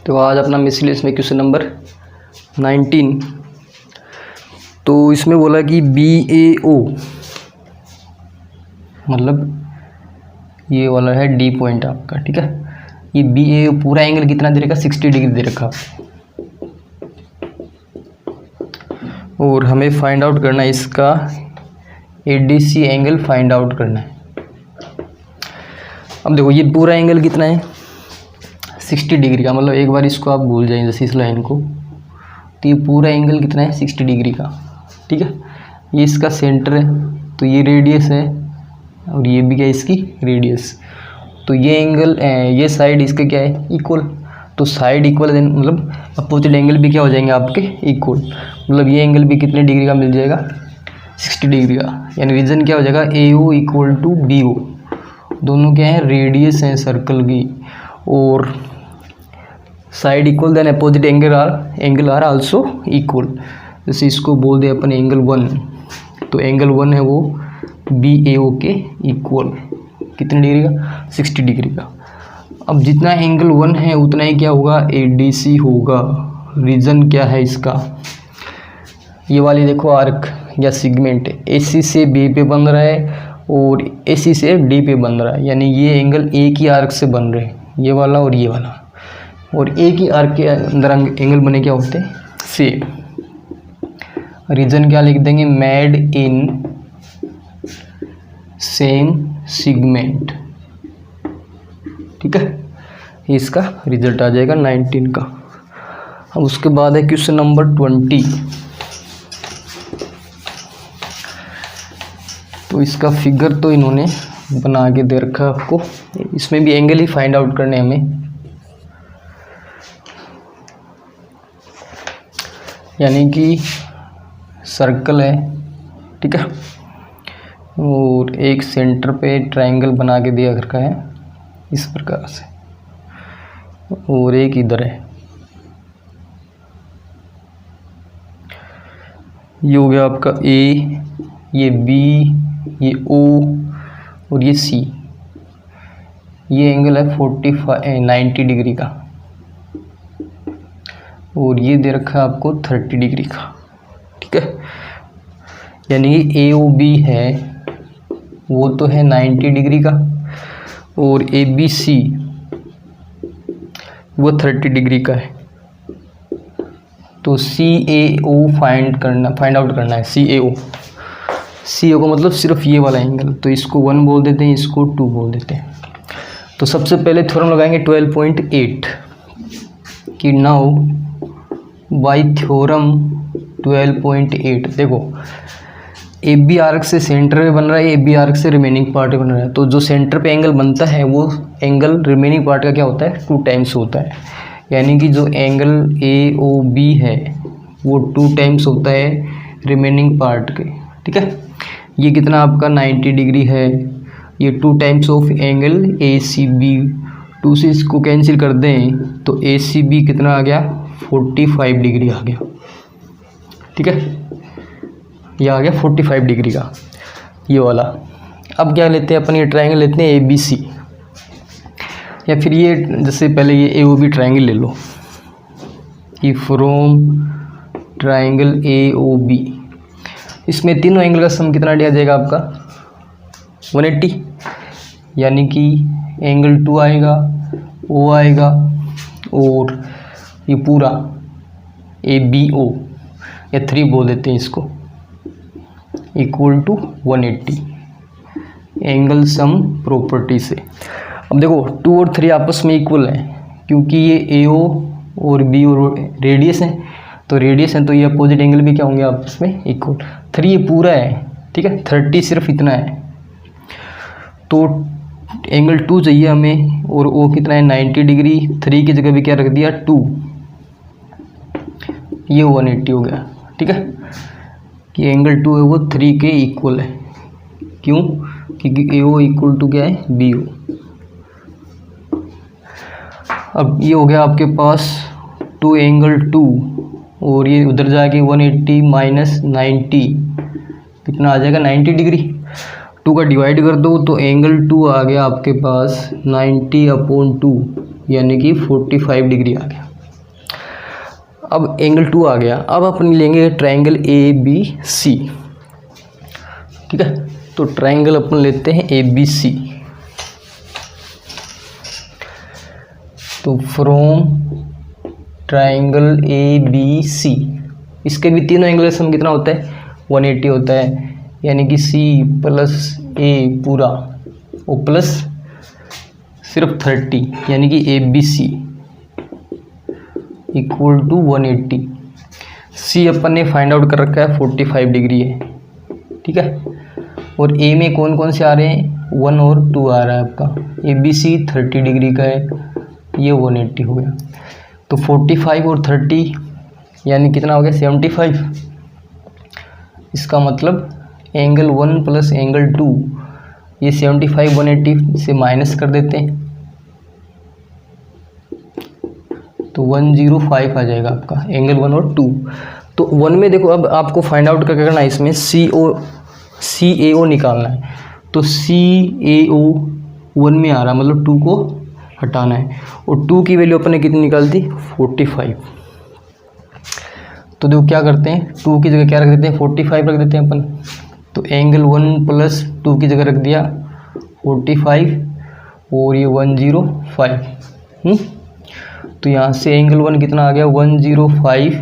तो आज अपना मिसलेनियस में क्वेश्चन नंबर 19। तो इसमें बोला कि BAO मतलब ये वाला है डी पॉइंट आपका, ठीक है। ये BAO पूरा एंगल कितना दे रखा, 60 डिग्री दे रखा। और हमें फाइंड आउट करना है इसका ADC एंगल फाइंड आउट करना है। अब देखो ये पूरा एंगल कितना है, 60 डिग्री का। मतलब एक बार इसको आप भूल जाएं जैसे इस लाइन को, तो ये पूरा एंगल कितना है, 60 डिग्री का, ठीक है। ये इसका सेंटर है, तो ये रेडियस है और ये भी क्या है इसकी रेडियस। तो ये एंगल ये साइड इसका क्या है, इक्वल। तो साइड इक्वल देन मतलब अपोजिट एंगल भी क्या हो जाएंगे आपके इक्वल। मतलब ये एंगल भी कितने डिग्री का मिल जाएगा, 60 डिग्री का। यानी रीजन क्या हो जाएगा, AO इक्वल टू BO। दोनों क्या है, रेडियस हैं सर्कल की, और side equal then opposite angle are also equal. जैसे इसको बोल दे अपन एंगल 1, तो एंगल 1 है वो BAO के इक्वल, कितने डिग्री का, 60 डिग्री का। अब जितना एंगल 1 है उतना ही क्या होगा, ADC होगा। रीजन क्या है इसका, ये वाली देखो आर्क या सेगमेंट AC से B पे बन रहा है और AC से D पे बन रहा है। यानी ये एंगल एक ही आर्क से बन रहे हैं, ये वाला और ये वाला। और एक ही आर्क के अंदर एंगल बने क्या होते हैं, सेम। रीजन क्या लिख देंगे, मेड इन सेम सेगमेंट, ठीक है। इसका रिजल्ट आ जाएगा 19 का। अब उसके बाद है क्वेश्चन नंबर 20। तो इसका फिगर तो इन्होंने बना के दे रखा है आपको। इसमें भी एंगल ही फाइंड आउट करने हमें। यानी कि सर्कल है, ठीक है, और एक सेंटर पे ट्रायंगल बना के दिया रखा है इस प्रकार से, और एक इधर है। ये हो गया आपका A, ये B, ये O और ये C। ये एंगल है 90 डिग्री का, और ये दे रखा है आपको 30 डिग्री का, ठीक है। यानी AOB है वो तो है 90 डिग्री का, और ABC वो 30 डिग्री का है। तो CAO फाइंड आउट करना है। CAO का मतलब सिर्फ ये वाला एंगल, तो इसको 1 बोल देते हैं, इसको 2 बोल देते हैं। तो सबसे पहले थ्योरम लगाएंगे 12.8 कि नाउ बाय थ्योरम 12.8। देखो AB आर्क से सेंटर में बन रहा है, AB आर्क से रिमेनिंग पार्ट में बन रहा है। तो जो सेंटर पे एंगल बनता है वो एंगल रिमेनिंग पार्ट का क्या होता है, 2 टाइम्स होता है। यानी कि जो एंगल AOB है वो 2 टाइम्स होता है रिमेनिंग पार्ट के, ठीक है। ये कितना आपका 90 डिग्री है, ये 2 टाइम्स ऑफ एंगल ACB। 2 से इसको कैंसिल कर दें तो ACB कितना आ गया, 45 डिग्री आ गया, ठीक है। ये आ गया 45 डिग्री का ये वाला। अब क्या लेते हैं अपन, ये ट्रायंगल लेते हैं ABC, या फिर ये जैसे पहले ये AOB ट्रायंगल ले लो कि फ्रॉम ट्रायंगल AOB। इसमें तीनों एंगल का सम कितना दिया जाएगा आपका, 180। यानी कि एंगल 2 आएगा, O आएगा, और ये पूरा ABO या 3 बोल देते हैं इसको, equal to 180 angle sum property से। अब देखो 2 और 3 आपस में इक्वल हैं, क्योंकि ये AO और BO रेडियस हैं। तो रेडियस है तो ये अपोजिट एंगल भी क्या होंगे आपस में इक्वल। 3 ये पूरा है, ठीक है, 30 सिर्फ इतना है। तो एंगल 2 चाहिए हमें, और O कितना है 90 डिग्री। 3 की जगह भी क्या रख दिया 2, ये 180 हो गया, ठीक है। कि एंगल 2 है वो 3 के इक्वल है। क्यों, क्योंकि AO इक्वल टू क्या है, BO। अब ये हो गया आपके पास 2 एंगल 2, और ये उधर जाके 180 माइनस 90 कितना आ जाएगा, 90 डिग्री। 2 का डिवाइड कर दो तो एंगल 2 आ गया आपके पास 90/2, यानी कि 45 डिग्री आ गया। अब एंगल 2 आ गया। अब अपन लेंगे ट्रायंगल ABC, ठीक है। तो ट्रायंगल अपन लेते हैं ABC। तो फ्रॉम ट्रायंगल ABC, इसके भी तीनों एंगल सम कितना होता है 180 होता है, यानी कि C प्लस A पूरा और प्लस सिर्फ 30, यानी कि ABC इक्वल टू 180। C अपन ने फाइंड आउट कर रखा है 45 डिग्री है, ठीक है। और A में कौन कौन से आ रहे हैं 1 और 2 आ रहा है आपका। ABC 30 डिग्री का है, ये 180 हो गया। तो 45 और 30 यानी कितना हो गया 75। इसका मतलब एंगल 1 प्लस एंगल 2, ये 75 180 से माइनस कर देते हैं तो 105 आ जाएगा आपका एंगल 1 और 2। तो 1 में देखो, अब आपको फाइंड आउट करना है इसमें CAO निकालना है। तो CAO 1 में आ रहा है, मतलब 2 को हटाना है, और 2 की वैल्यू अपन ने कितनी निकाल दी 45। तो देखो क्या करते हैं, 2 की जगह क्या रख देते हैं 45 रख देते हैं अपन। तो एंगल 1 प्लस 2 की जगह रख दिया 45 और ये 105। तो यहाँ से एंगल 1 कितना आ गया 105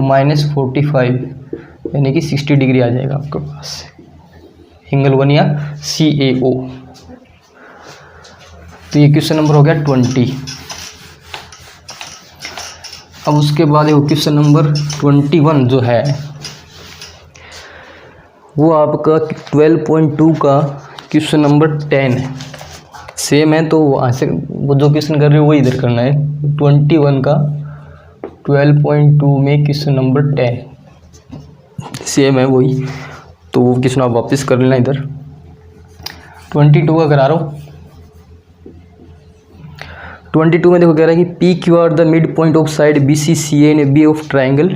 माइनस 45, यानी कि 60 डिग्री आ जाएगा आपके पास एंगल 1 या CAO। तो ये क्वेश्चन नंबर हो गया 20। अब उसके बाद देखो क्वेश्चन नंबर 21 जो है वो आपका 12.2 का क्वेश्चन नंबर 10 है। सेम है, तो वहाँ से वो जो क्वेश्चन कर रहे हो वो इधर करना है। 21 का 12.2 में क्वेश्चन नंबर 10 सेम है वही, तो वो क्वेश्चन आप वापस कर लेना इधर। 22 का करा रहा हूँ। 22 में देखो कह रहा है कि PQ are the mid point of side BC CA and B of triangle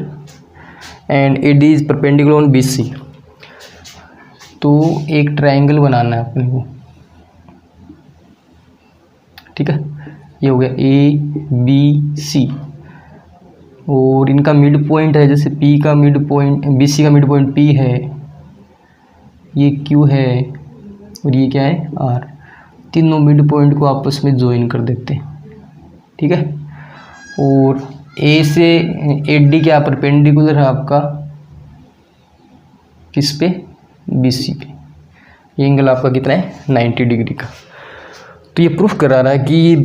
and AD is perpendicular on BC। तो एक ट्राइंगल बनाना है अपने को, ठीक है। ये हो गया ABC और इनका मिड पॉइंट है, जैसे P का मिड पॉइंट BC का मिड पॉइंट P है, ये Q है और ये क्या है R। तीनों मिड पॉइंट को आपस में ज्वाइन कर देते हैं, ठीक है। और A से AD क्या परपेंडिकुलर है आपका किस पे BC पे। ये एंगल आपका कितना है 90 डिग्री का। तो ये प्रूफ करा रहा है कि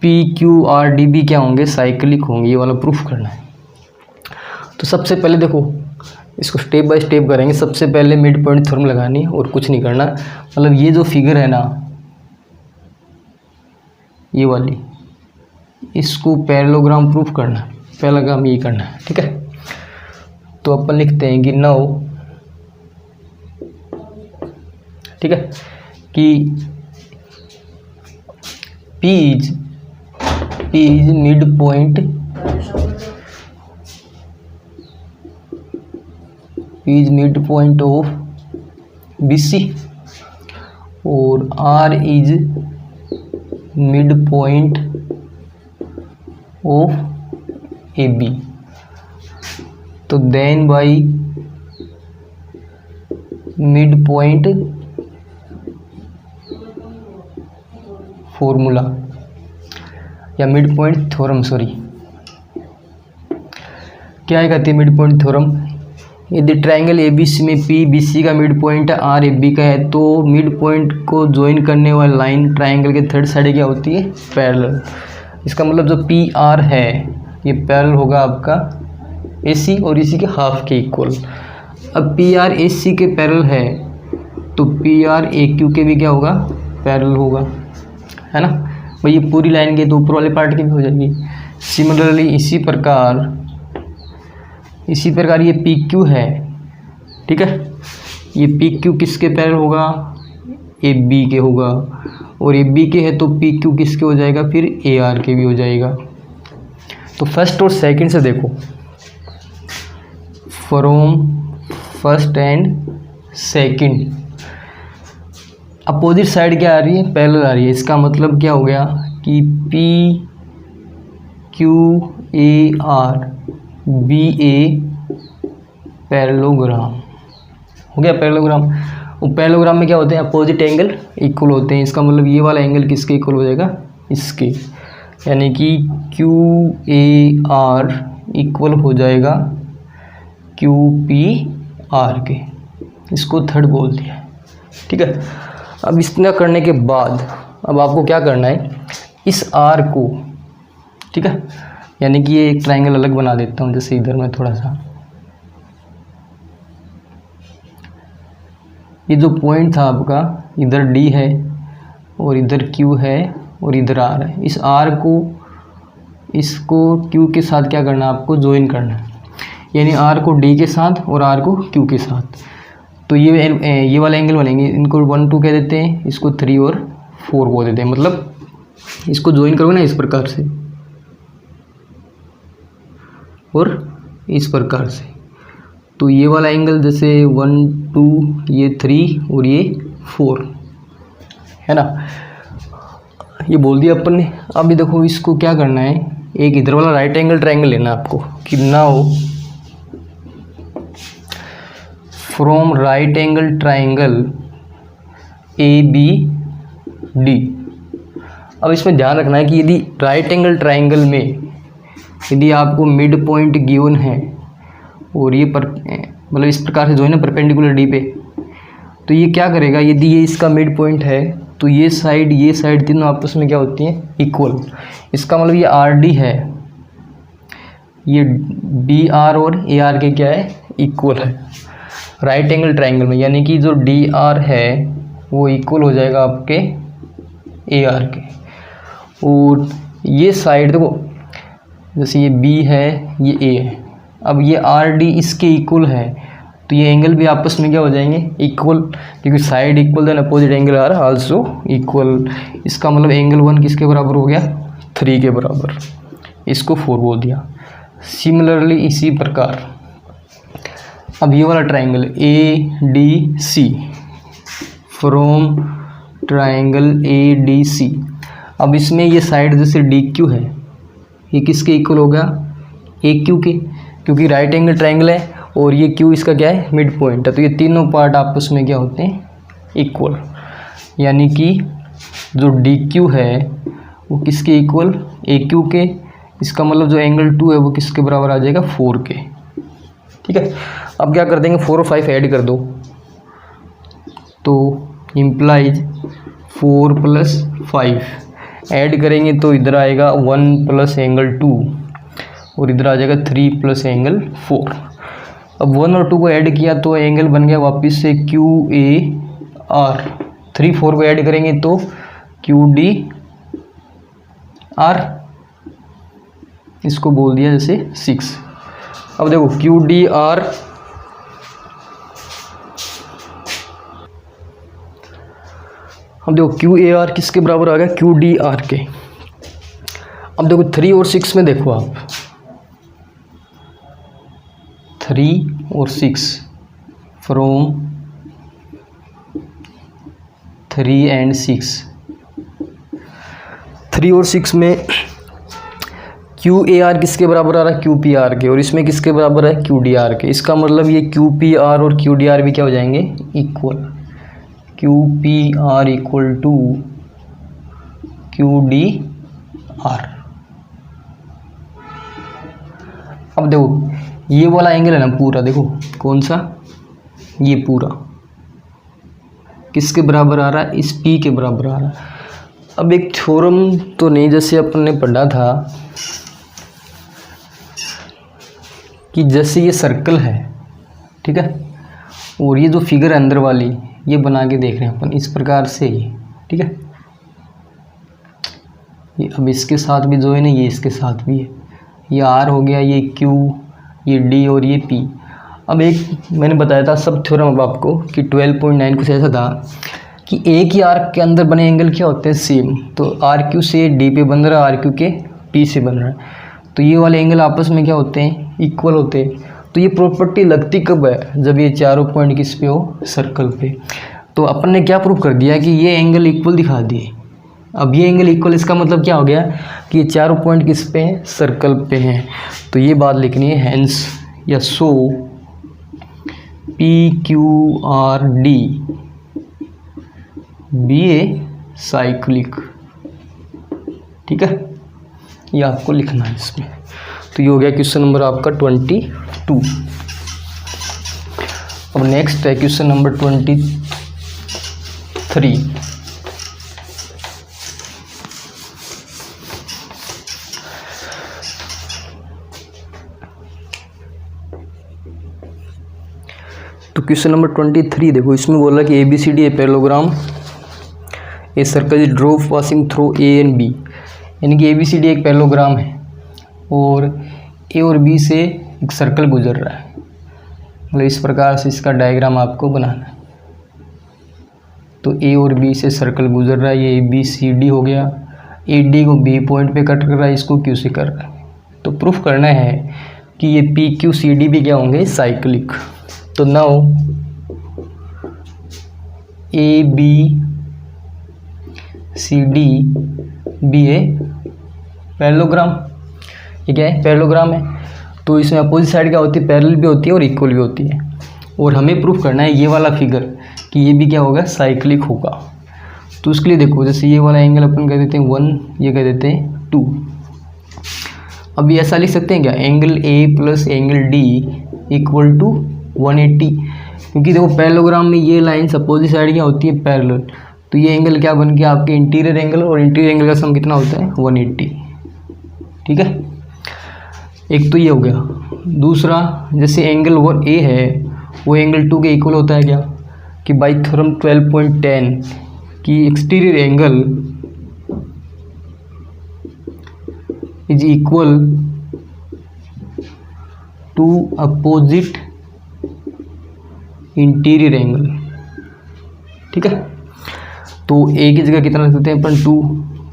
PQRDB क्या होंगे साइक्लिक होंगे, ये वाला प्रूफ करना है। तो सबसे पहले देखो इसको स्टेप बाय स्टेप करेंगे। सबसे पहले मिड पॉइंट थ्योरम लगानी है और कुछ नहीं करना। मतलब ये जो फिगर है ना ये वाली, इसको पैरेललोग्राम प्रूफ करना है, पहला काम ये करना है, ठीक है। तो अपन लिखते हैं कि नाउ, ठीक है, कि P is mid point, P is mid point of BC और R is mid point of AB। तो then by mid point formula या मिड पॉइंट थ्योरम, सॉरी क्या है कहती है मिड पॉइंट थ्योरम। यदि ट्रायंगल ABC में PBC का मिड पॉइंट R AB का है तो मिड पॉइंट को ज्वाइन करने वाली लाइन ट्रायंगल के थर्ड साइड क्या होती है पैरेलल। इसका मतलब जो PR है ये पैरेलल होगा आपका AC और इसी के हाफ के इक्वल। अब PR AC के पैरेलल है तो PR AQ के भी क्या होगा पैरेलल होगा, है ना भाई। ये पूरी लाइन के तो ऊपर वाले पार्ट की भी हो जाएगी। सिमिलरली इसी प्रकार ये PQ है, ठीक है। ये PQ किसके पैरेलल होगा AB के होगा, और AB के है तो PQ किसके हो जाएगा फिर AR के भी हो जाएगा। तो फर्स्ट और सेकंड से देखो, from first and second opposite side क्या आ रही है पैरेलल आ रही है। इसका मतलब क्या हो गया कि PQ QAR be a parallelogram. हो गया पैरेललोग्राम। और पैरेललोग्राम में क्या होते हैं, अपोजिट एंगल इक्वल होते हैं। इसका मतलब ये वाला एंगल किसके इक्वल हो जाएगा, इसके, यानी कि QAR इक्वल हो जाएगा QPR के। इसको थर्ड बोल दिया, ठीक है। अब इतना करने के बाद अब आपको क्या करना है, इस R को, ठीक है, यानी कि ये एक ट्रायंगल अलग बना देता हूँ। जैसे इधर मैं थोड़ा सा, ये जो पॉइंट था आपका, इधर D है और इधर Q है और इधर R है। इस R को, इसको Q के साथ क्या करना है, आपको ज्वाइन करना है, यानी R को D के साथ और R को Q के साथ। तो ये वाला एंगल बनेंगे, इनको 1 2 कह देते हैं, इसको 3 और 4 बोल देते हैं। मतलब इसको ज्वाइन करोगे ना इस प्रकार से और इस प्रकार से, तो ये वाला एंगल जैसे 1 2, ये 3 और ये 4 है ना, ये बोल दिया अपन ने। अभी देखो इसको क्या करना है, एक इधर वाला राइट एंगल ट्रायंगल लेना है आपको, कि now from right angle triangle ABD। अब इसमें ध्यान रखना है कि यदि राइट एंगल ट्रायंगल में यदि आपको मिड पॉइंट गिवन है और ये मतलब इस प्रकार से जो है ना परपेंडिकुलर D पे, तो ये क्या करेगा, यदि ये इसका मिड पॉइंट है तो ये साइड तीनों आपस में क्या होती हैं, इक्वल। इसका मतलब ये RD है, ये BR और AR के क्या है, इक्वल है राइट एंगल ट्रायंगल में, यानी कि जो DR है वो इक्वल हो जाएगा आपके AR के। और ये साइड देखो, जैसे ये B है, ये A है, अब ये RD इसके इक्वल है, तो ये एंगल भी आपस में क्या हो जाएंगे, इक्वल, क्योंकि side equal then opposite angle are also equal. इसका मतलब एंगल 1 किसके बराबर हो गया, 3 के बराबर, इसको 4 बोल दिया। सिमिलरली इसी प्रकार अब ये वाला triangle ADC, from triangle ADC, अब इसमें ये साइड जैसे DQ है, ये किसके इक्वल हो गया, AQ के, क्योंकि राइट एंगल ट्रायंगल है और ये Q इसका क्या है, मिड पॉइंट है। तो ये तीनों पार्ट आपस में क्या होते हैं, इक्वल, यानी कि जो DQ है वो किसके इक्वल, AQ के। इसका मतलब जो एंगल 2 है वो किसके बराबर आ जाएगा, 4 के, ठीक है। अब क्या कर देंगे, 4 और 5 ऐड कर दो, तो इम्प्लाइज 4 + 5 ऐड करेंगे तो इधर आएगा 1 + एंगल 2 और इधर आ जाएगा 3 + एंगल 4। अब 1 और 2 को ऐड किया तो एंगल बन गया वापस से QAR। 3 4 को ऐड करेंगे तो QDR, इसको बोल दिया जैसे 6। अब देखो QDR, अब देखो QAR किसके बराबर आ गया, QDR के। अब देखो 3 और 6 में देखो आप, 3 और 6, फ्रॉम 3 and 6, 3 और 6 में QAR किसके बराबर आ रहा है, QPR के, और इसमें किसके बराबर है, QDR के। इसका मतलब ये QPR और QDR भी क्या हो जाएंगे, equal. QPR equal to QDR। अब देखो ये वाला एंगल है ना पूरा, देखो कौन सा, ये पूरा किसके बराबर आ रहा है, इस P के बराबर आ रहा है। अब एक थ्योरम तो नहीं, जैसे अपन ने पढ़ा था कि जैसे ये सर्कल है, ठीक है, और ये जो फिगर है अंदर वाली, ये बना के देख रहे हैं अपन इस प्रकार से, ठीक है। ये अब इसके साथ भी जो है ना, ये इसके साथ भी है, ये R हो गया, ये Q, ये D और ये P। अब एक मैंने बताया था सब थ्योरम अब आपको कि 12.9 कुछ ऐसा था कि एक ही आर्क के अंदर बने एंगल क्या होते हैं, सेम। तो RQ से D पे बन रहा है, RQ के P से बन रहा है, तो ये वाले एंगल आपस में क्या होते हैं, इक्वल होते हैं। तो ये प्रॉपर्टी लगती कब है, जब ये चारों पॉइंट किस पे हो, सर्कल पे। तो अपन ने क्या प्रूव कर दिया कि ये एंगल इक्वल दिखा दिए, अब ये एंगल इक्वल, इसका मतलब क्या हो गया कि ये चारों पॉइंट किस पे हैं, सर्कल पे हैं। तो ये बात लिखनी है, हेंस या सो PQRD बी ए साइक्लिक। ठीक है, ये आपको लिखना है इसमें। तो ये हो गया क्वेश्चन नंबर आपका 22। अब नेक्स्ट है क्वेश्चन नंबर 23। तो क्वेश्चन नंबर 23 देखो, इसमें बोला कि ABCD a parallelogram, a circle is draw passing through A and B। यानी कि ABCD एक पैरेललोग्राम है और A और B से एक सर्कल गुजर रहा है। मतलब इस प्रकार से इसका डायग्राम आपको बनाना है। तो A और B से सर्कल गुजर रहा है, ये ABCD हो गया। AD को B पॉइंट पे कट कर रहा है, इसको Q से कर रहा है। तो प्रूफ करना है कि ये PQCD भी क्या होंगे, साइक्लिक। तो नाउ ABCD भी है पैरेललोग्राम। ये क्या है, पैरेललोग्राम है। तो इसमें अपोजिट साइड क्या होती है, पैरेलल भी होती है और इक्वल भी होती है। और हमें प्रूफ करना है ये वाला फिगर कि ये भी क्या होगा, साइक्लिक होगा। तो उसके लिए देखो, जैसे ये वाला एंगल अपन कह देते हैं 1, ये कह देते हैं 2। अब ये ऐसा लिख सकते हैं क्या, angle A plus angle D equal to 180। क्योंकि देखो पैरेललोग्राम में ये लाइन्स अपोजिट साइड क्या होती है, पैरेलल। तो ये एंगल क्या बन गया आपके इंटीरियर एंगल, और इंटीरियर एंगल का सम कितना होता है, 180। ठीक है, एक तो ये हो गया। दूसरा, जैसे एंगल 1A है वो एंगल 2 के इक्वल होता है क्या, कि बाई थ्योरम 12.10 कि exterior angle is equal to opposite interior angle. ठीक है, तो A की जगह कितना रख सकते हैं अपन, 2।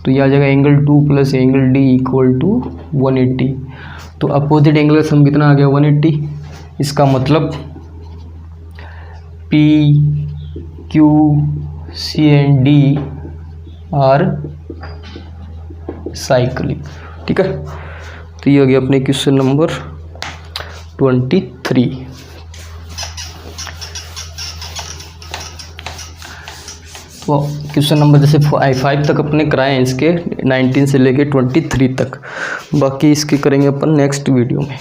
तो यह आ जाएगा angle 2 plus angle D equal to 180। तो अपोजिट एंगल का सम कितना आ गया, 180। इसका मतलब PQC and D are cyclic. ठीक है, तो ये हो गया अपने क्वेश्चन नंबर 23। तो क्वेश्चन नंबर जैसे 5 तक अपने कराए हैं इसके, 19 से लेके 23 तक। बाकी इसके करेंगे अपन नेक्स्ट वीडियो में।